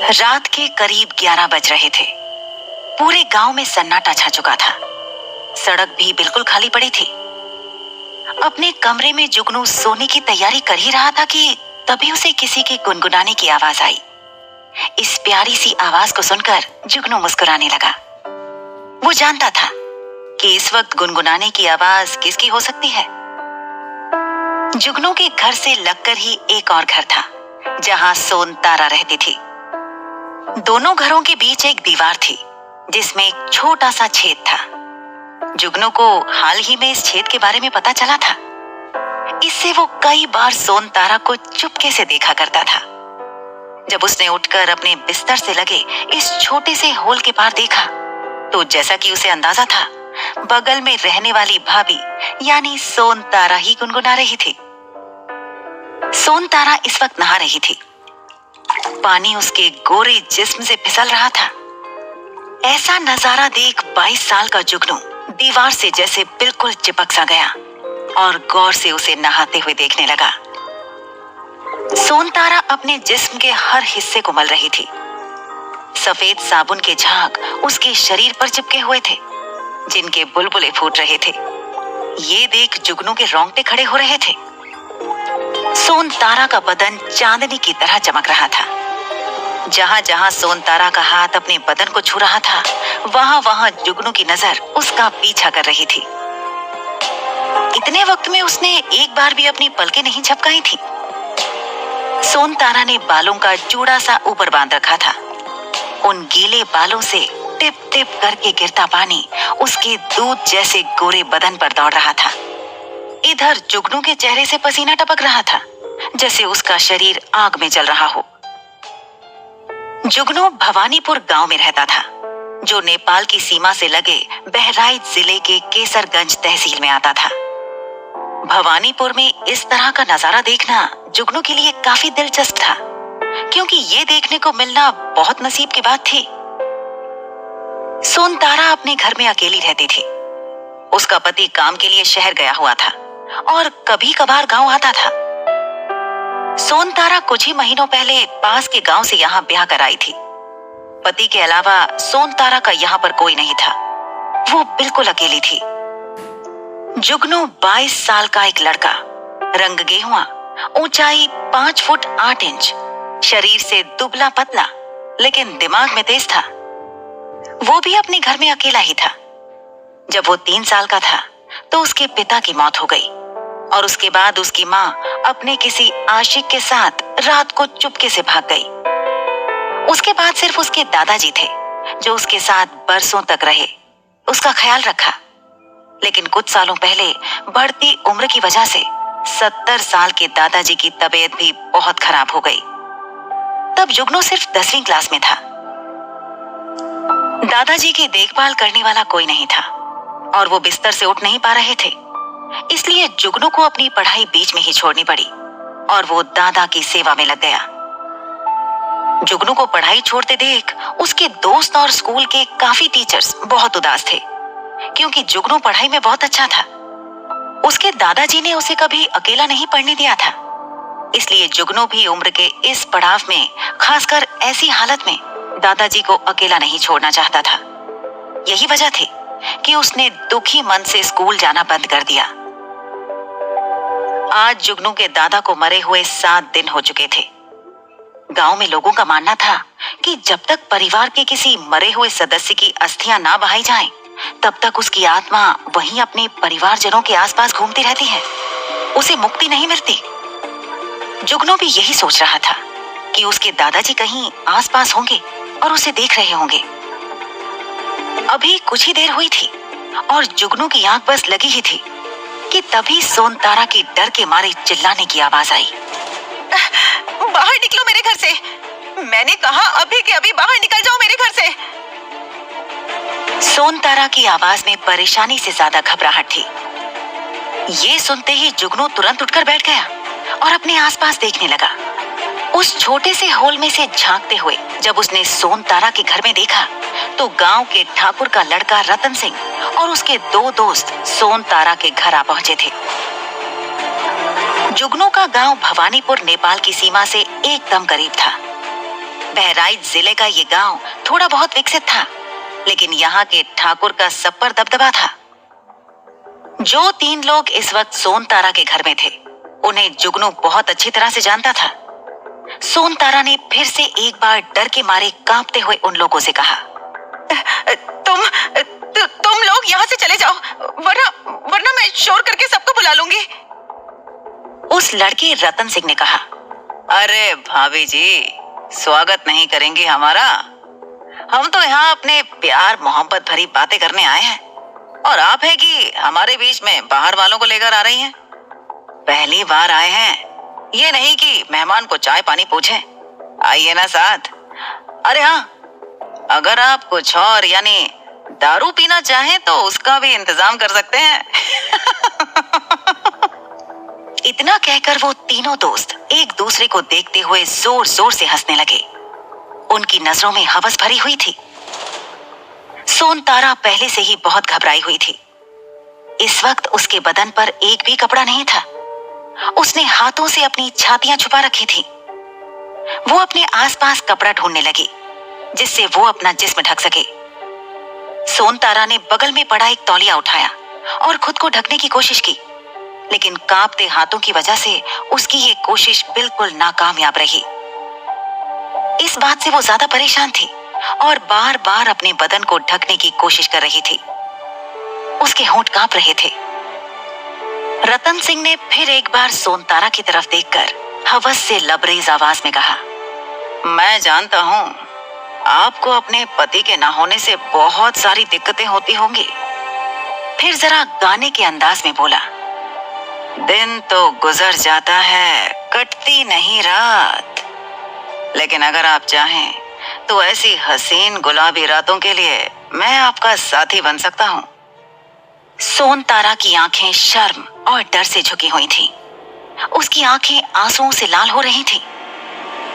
रात के करीब 11 बज रहे थे। पूरे गांव में सन्नाटा छा चुका था। सड़क भी बिल्कुल खाली पड़ी थी। अपने कमरे में जुगनू सोने की तैयारी कर ही रहा था कि तभी उसे किसी के गुनगुनाने की आवाज आई। इस प्यारी सी आवाज को सुनकर जुगनू मुस्कुराने लगा। वो जानता था कि इस वक्त गुनगुनाने की आवाज किसकी हो सकती है। जुगनू के घर से लगकर ही एक और घर था जहां सोन तारा रहती थी। दोनों घरों के बीच एक दीवार थी जिसमें एक छोटा सा छेद था। जुगनू को हाल ही में इस छेद के बारे में पता चला था। इससे वो कई बार सोन तारा को चुपके से देखा करता था। जब उसने उठकर अपने बिस्तर से लगे इस छोटे से होल के पार देखा तो जैसा कि उसे अंदाजा था, बगल में रहने वाली भाभी यानी सोन तारा ही गुनगुना रही थी। सोन तारा इस वक्त नहा रही थी। पानी उसके गोरे जिस्म से फिसल रहा था। ऐसा नजारा देख 22 साल का जुगनू दीवार से जैसे बिल्कुल चिपक सा गया और गौर से उसे नहाते हुए देखने लगा। सोन तारा अपने जिस्म के हर हिस्से को मल रही थी। सफेद साबुन के झाग उसके शरीर पर चिपके हुए थे जिनके बुलबुले फूट रहे थे। ये देख जुगनू के रोंगटे खड़े हो रहे थे। सोन तारा का बदन चांदनी की तरह चमक रहा था। जहां जहां सोन तारा का हाथ अपने बदन को छू रहा था, वहां वहां जुगनू की नजर उसका पीछा कर रही थी। इतने वक्त में उसने एक बार भी अपनी पलकें नहीं झपकाई थी। सोन तारा ने बालों का जूड़ा सा ऊपर बांध रखा था। उन गीले बालों से टिप टिप करके गिरता पानी उसके दूध जैसे गोरे बदन पर दौड़ रहा था। इधर जुगनू के चेहरे से पसीना टपक रहा था जैसे उसका शरीर आग में जल रहा हो। जुगनू भवानीपुर गांव में रहता था जो नेपाल की सीमा से लगे बहराइच जिले के केसरगंज तहसील में आता था। भवानीपुर में इस तरह का नजारा देखना जुगनू के लिए काफी दिलचस्प था क्योंकि ये देखने को मिलना बहुत नसीब की बात थी। सोन तारा अपने घर में अकेली रहती थी। उसका पति काम के लिए शहर गया हुआ था और कभी कभार गांव आता था। सोन तारा कुछ ही महीनों पहले पास के गांव से यहाँ ब्याह कर आई थी। पति के अलावा सोन तारा का यहाँ पर कोई नहीं था। वो बिल्कुल अकेली थी। जुगनू 22 साल का एक लड़का, रंग गेहुआ, ऊंचाई 5 फुट 8 इंच, शरीर से दुबला पतला लेकिन दिमाग में तेज था। वो भी अपने घर में अकेला ही था। जब वो 3 साल का था तो उसके पिता की मौत हो गई और उसके बाद उसकी माँ अपने किसी आशिक के साथ रात को चुपके से भाग गई। उसके बाद सिर्फ उसके दादाजी थे जो उसके साथ बरसों तक रहे, उसका ख्याल रखा। लेकिन कुछ सालों पहले बढ़ती उम्र की वजह से 70 साल के दादाजी की तबीयत भी बहुत खराब हो गई। तब जुगनू सिर्फ 10वीं क्लास में था। दादाजी की देखभाल करने वाला कोई नहीं था और वो बिस्तर से उठ नहीं पा रहे थे। इसलिए जुगनू को अपनी पढ़ाई बीच में ही छोड़नी पड़ी और वो दादा की सेवा में लग गया। जुगनू को पढ़ाई छोड़ते देख उसके दोस्त और स्कूल के काफी टीचर्स बहुत उदास थे क्योंकि जुगनू पढ़ाई में बहुत अच्छा था। उसके दादाजी ने उसे कभी अकेला नहीं पढ़ने दिया था। इसलिए जुगनू भी उम्र के इस पड़ाव में, खासकर ऐसी हालत में, दादाजी को अकेला नहीं छोड़ना चाहता था। यही वजह थी कि उसने दुखी मन से स्कूल जाना बंद कर दिया। आज जुगनू के दादा को मरे हुए 7 दिन हो चुके थे। गांव में लोगों का मानना था कि जब तक परिवार के किसी मरे हुए सदस्य की अस्थियां ना बहाई जाएं, तब तक उसकी आत्मा वहीं अपने परिवारजनों के आसपास घूमती रहती है, उसे मुक्ति नहीं मिलती। जुगनू भी यही सोच रहा था कि उसके दादाजी कहीं आसपास होंगे और उसे देख रहे होंगे। अभी कुछ ही देर हुई थी और जुगनू की आंख बस लगी ही थी कि तभी सोन तारा की डर के मारे चिल्लाने की आवाज आई। बाहर निकलो मेरे घर से, मैंने कहा अभी के अभी बाहर निकल जाओ मेरे घर से। सोन तारा की आवाज में परेशानी से ज्यादा घबराहट थी। ये सुनते ही जुगनू तुरंत उठकर बैठ गया और अपने आसपास देखने लगा। उस छोटे से होल में से झांकते हुए जब उसने सोन तारा के घर में देखा तो गांव के ठाकुर का लड़का रतन सिंह और उसके 2 दोस्त सोन तारा के घर आ पहुंचे थे। जुगनू का गांव भवानीपुर नेपाल की सीमा से एकदम करीब था। बहराइच जिले का ये गांव थोड़ा बहुत विकसित था, लेकिन यहाँ के ठाकुर का सब पर दबदबा था। जो 3 लोग इस वक्त सोन तारा के घर में थे, उन्हें जुगनू बहुत अच्छी तरह से जानता था। सोन तारा ने फिर से एक बार डर के मारे कांपते हुए उन लोगों से कहा, तुम लोग यहाँ से चले जाओ, वरना मैं शोर करके सबको बुला लूंगी। उस लड़के रतन सिंह ने कहा, अरे भाभी जी, स्वागत नहीं करेंगे हमारा? हम तो यहाँ अपने प्यार मोहब्बत भरी बातें करने आए हैं, और आप है कि हमारे बीच में बाहर वालों को लेकर आ रही हैं। पहली बार आए हैं, ये नहीं कि मेहमान को चाय पानी पूछें। आइए ना साथ। अरे हाँ, अगर आप कुछ और यानी दारू पीना चाहें तो उसका भी इंतजाम कर सकते हैं। इतना कहकर वो तीनों दोस्त एक दूसरे को देखते हुए जोर जोर से हंसने लगे। उनकी नजरों में हवस भरी हुई थी। सोन तारा पहले से ही बहुत घबराई हुई थी। इस वक्त उसके बदन पर एक भी कपड़ा नहीं था। उसने हाथों से अपनी छातियां छुपा रखी थी। वो अपने आसपास कपड़ा ढूंढने लगी, जिससे वो अपना जिस्म ढक सके। सोन तारा ने बगल में पड़ा एक तौलिया उठाया और खुद को ढकने की कोशिश की, लेकिन कांपते हाथों की वजह से उसकी ये कोशिश बिल्कुल नाकामयाब रही। इस बात से वो ज्यादा परेशान थी और बार बार अपने बदन को ढकने की कोशिश कर रही थी। उसके होंठ कांप रहे थे। रतन सिंह ने फिर एक बार सोन तारा की तरफ देखकर हवस से लबरेज आवाज में कहा, मैं जानता हूं आपको अपने पति के ना होने से बहुत सारी दिक्कतें होती होंगी। फिर जरा गाने के अंदाज में बोला, दिन तो गुजर जाता है, कटती नहीं रात, लेकिन अगर आप चाहें तो ऐसी हसीन गुलाबी रातों के लिए मैं आपका साथी बन सकता हूं। सोन तारा की आंखें शर्म और डर से झुकी हुई थीं। उसकी आंखें आंसुओं से लाल हो रही थीं।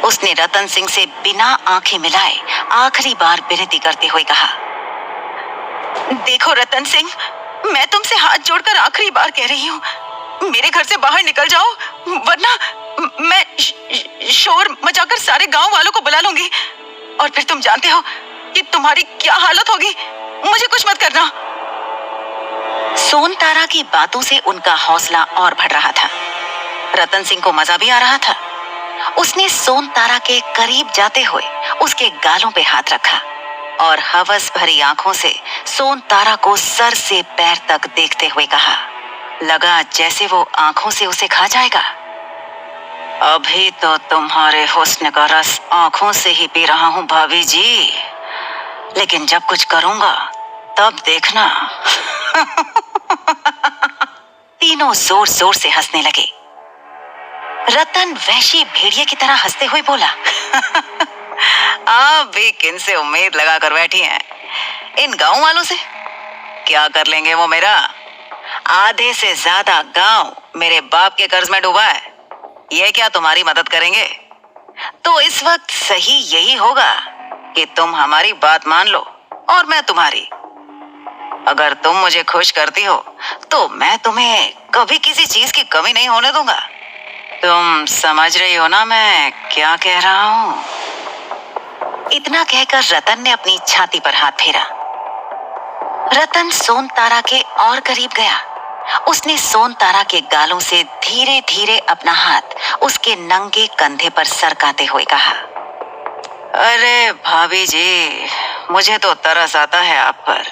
उसने रतन सिंह से बिना आंखें मिलाए आखिरी बार विनती करते हुए कहा, देखो रतन सिंह, मैं तुमसे हाथ जोड़कर आखिरी बार कह रही हूँ, मेरे घर से बाहर निकल जाओ, वरना मैं शोर मचाकर सारे गांव वालों को बुला लूंगी, और फिर तुम जानते हो कि तुम्हारी क्या हालत होगी। मुझे कुछ मत करना। सोन तारा की बातों से उनका हौसला और बढ़ रहा था। रतन सिंह को मजा भी आ रहा था। उसने सोन तारा के करीब जाते हुए उसके गालों पे हाथ रखा और हवस भरी आंखों से सोन तारा को सर से पैर तक देखते हुए कहा, लगा जैसे वो आंखों से उसे खा जाएगा। अभी तो तुम्हारे हुस्न का रस आंखों से ही पी रहा हूं भाभी जी, लेकिन जब कुछ करूंगा तब देखना। तीनों जोर जोर से हंसने लगे। रतन वैशी भेड़िए की तरह हंसते हुए बोला, आप भी किन से उम्मीद लगा कर बैठी हैं? इन गांव वालों से? क्या कर लेंगे वो मेरा? आधे से ज्यादा गांव मेरे बाप के कर्ज में डूबा है। ये क्या तुम्हारी मदद करेंगे? तो इस वक्त सही यही होगा कि तुम हमारी बात मान लो और मैं तुम्हारी। अगर तुम मुझे खुश करती हो तो मैं तुम्हें कभी किसी चीज की कमी नहीं होने दूंगा। तुम समझ रही हो ना मैं क्या कह रहा हूं? इतना कहकर रतन ने अपनी छाती पर हाथ फेरा। रतन सोन तारा के और करीब गया। उसने सोन तारा के गालों से धीरे धीरे अपना हाथ उसके नंगे कंधे पर सरकाते हुए कहा, अरे भाभी जी, मुझे तो तरस आता है आप पर।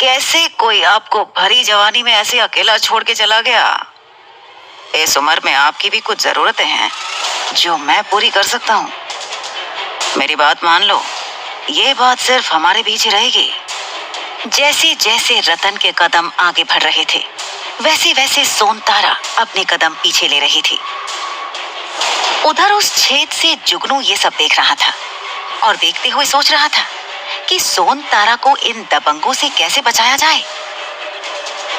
कैसे कोई आपको भरी जवानी में ऐसे अकेला छोड़ के चला गया? इस उम्र में आपकी भी कुछ जरूरतें हैं जो मैं पूरी कर सकता हूँ। मेरी बात मान लो, ये बात सिर्फ हमारे बीच ही रहेगी। जैसे जैसे रतन के कदम आगे बढ़ रहे थे, वैसे वैसे सोन तारा अपने कदम पीछे ले रही थी। उधर उस छेद से जुगनू ये सब देख रहा था और देखते हुए सोच रहा था कि सोन तारा को इन दबंगों से कैसे बचाया जाए।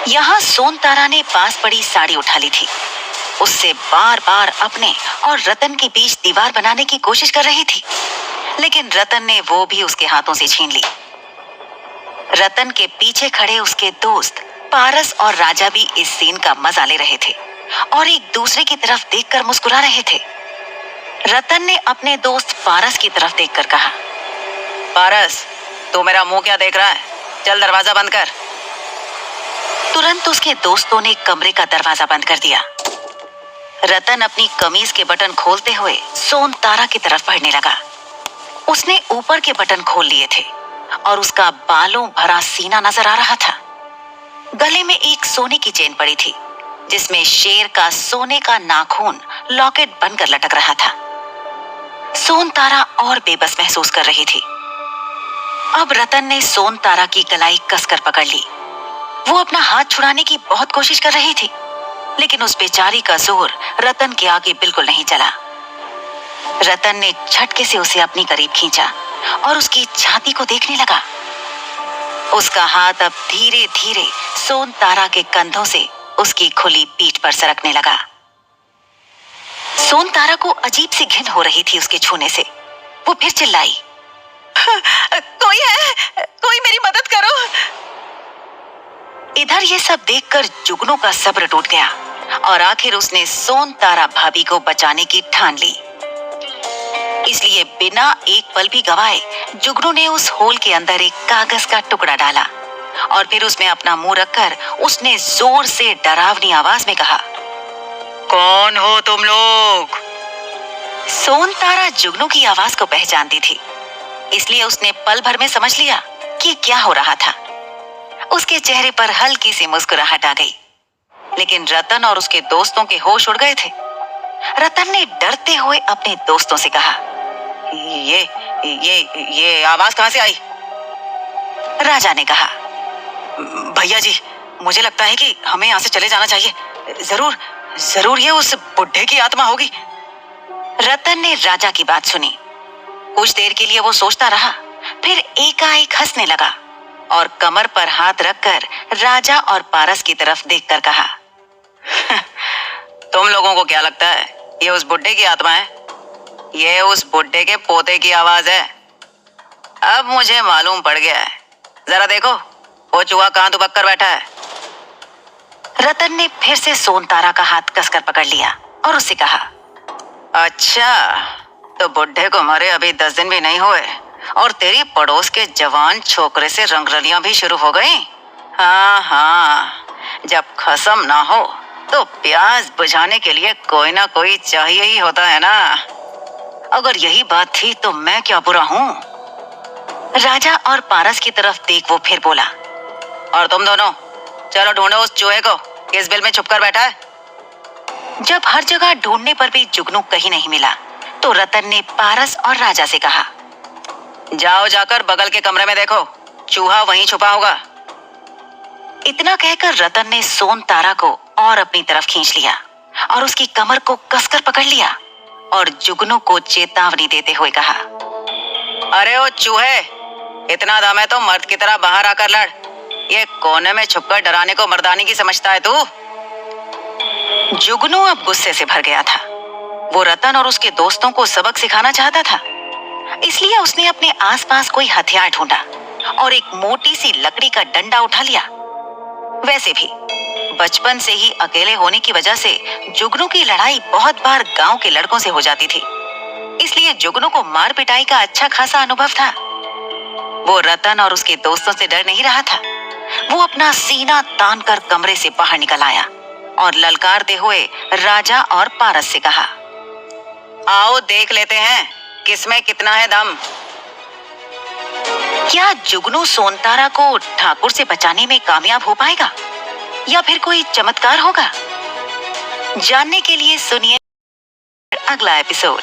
यहाँ सोन तारा ने पास पड़ी साड़ी उठा ली थी। उससे बार बार अपने और रतन के बीच दीवार बनाने की कोशिश कर रही थी, लेकिन रतन ने वो भी उसके हाथों से छीन ली। रतन के पीछे खड़े उसके दोस्त पारस और राजा भी इस सीन का मजा ले रहे थे और एक दूसरे की तरफ देखकर मुस्कुरा रहे थे। रतन ने अपने दोस्त पारस की तरफ देखकर कहा, पारस, तू मेरा मुंह क्या देख रहा है? चल दरवाजा बंद कर। तुरंत उसके दोस्तों ने कमरे का दरवाजा बंद कर दिया। रतन अपनी कमीज के बटन खोलते हुए सोन तारा की तरफ बढ़ने लगा। उसने ऊपर के बटन खोल लिए थे और उसका बालों भरा सीना नजर आ रहा था। गले में एक सोने की चेन पड़ी थी जिसमें शेर का सोने का नाखून लॉकेट बनकर लटक रहा था। सोन तारा और बेबस महसूस कर रही थी। अब रतन ने सोन तारा की कलाई कसकर पकड़ ली। वो अपना हाथ छुड़ाने की बहुत कोशिश कर रही थी, लेकिन उस बेचारी का जोर रतन के आगे बिल्कुल नहीं चला। रतन ने झटके से उसे अपनी करीब खींचा और उसकी छाती को देखने लगा। उसका हाथ अब धीरे धीरे सोन तारा के कंधों से उसकी खुली पीठ पर सरकने लगा। सोन तारा को अजीब सी घिन हो रही थी उसके छूने से। वो फिर चिल्लाई, कोई है, कोई मेरी मदद करो। इधर ये सब देखकर जुगनू का सब्र टूट गया और आखिर उसने सोन तारा भाभी को बचाने की ठान ली। इसलिए बिना एक पल भी गवाए जुगनू ने उस होल के अंदर एक कागज का टुकड़ा डाला और फिर उसमें अपना मुंह रखकर उसने जोर से डरावनी आवाज में कहा, कौन हो तुम लोग? सोन तारा जुगनू की आवाज को पहचानती थी, इसलिए उसने पल भर में समझ लिया कि क्या हो रहा था। उसके चेहरे पर हल्की सी मुस्कुराहट आ गई, लेकिन रतन और उसके दोस्तों के होश उड़ गए थे। रतन ने डरते हुए अपने दोस्तों से कहा, ये आवाज कहां से आई? राजा ने कहा, भैया जी, मुझे लगता है कि हमें यहां से चले जाना चाहिए। जरूर ये उस बुढ़े की आत्मा होगी। रतन ने राजा की बात सुनी। कुछ देर के लिए वो सोचता रहा, फिर एकाएक हंसने लगा और कमर पर हाथ रखकर राजा और पारस की तरफ देखकर कहा, तुम लोगों को क्या लगता है ये उस बुढ़े की आत्मा है? ये उस बुढ़े के पोते की आवाज है। अब मुझे मालूम पड़ गया है। जरा देखो वो चूहा कहां दुबक कर बैठा है। रतन ने फिर से सोन तारा का हाथ कसकर पकड़ लिया और उससे कहा, अच्छा, तो बुढ़े को मरे अभी 10 दिन भी नहीं हुए और तेरी पड़ोस के जवान छोकरे से रंगरलियां भी शुरू हो गई। हाँ, जब खसम ना हो तो प्यास बुझाने के लिए कोई ना कोई चाहिए ही होता है ना। अगर यही बात थी तो मैं क्या बुरा हूँ। राजा और पारस की तरफ देख वो फिर बोला, और तुम दोनों चलो ढूंढो उस चूहे को, किस बिल में छुपकर बैठा है। जब हर जगह ढूंढने पर भी जुगनू कहीं नहीं मिला तो रतन ने पारस और राजा से कहा, जाओ जाकर बगल के कमरे में देखो, चूहा वहीं छुपा होगा। इतना कहकर रतन ने सोन तारा को और अपनी तरफ खींच लिया और उसकी कमर को कसकर पकड़ लिया और जुगनू को चेतावनी देते हुए कहा, अरे ओ चूहे, इतना दम है तो मर्द की तरह बाहर आकर लड़। ये कोने में छुपकर डराने को मर्दानी की समझता है तू? जुगनू अब गुस्से से भर गया था। वो रतन और उसके दोस्तों को सबक सिखाना चाहता था, इसलिए उसने अपने आसपास कोई हथियार ढूंढा और एक मोटी सी लकड़ी का डंडा उठा लिया। वैसे भी बचपन से ही अकेले होने की वजह से जुगनू की लड़ाई बहुत बार गांव के लड़कों से हो जाती थी, इसलिए जुगनू को मार पिटाई का अच्छा खासा अनुभव था। वो रतन और उसके दोस्तों से डर नहीं रहा था। वो अपना सीना तान कर कमरे से बाहर निकल आया और ललकारते हुए राजा और पारस से कहा, आओ देख लेते हैं किसमें कितना है दम। क्या जुगनू सोनतारा को ठाकुर से बचाने में कामयाब हो पाएगा या फिर कोई चमत्कार होगा? जानने के लिए सुनिए अगला एपिसोड।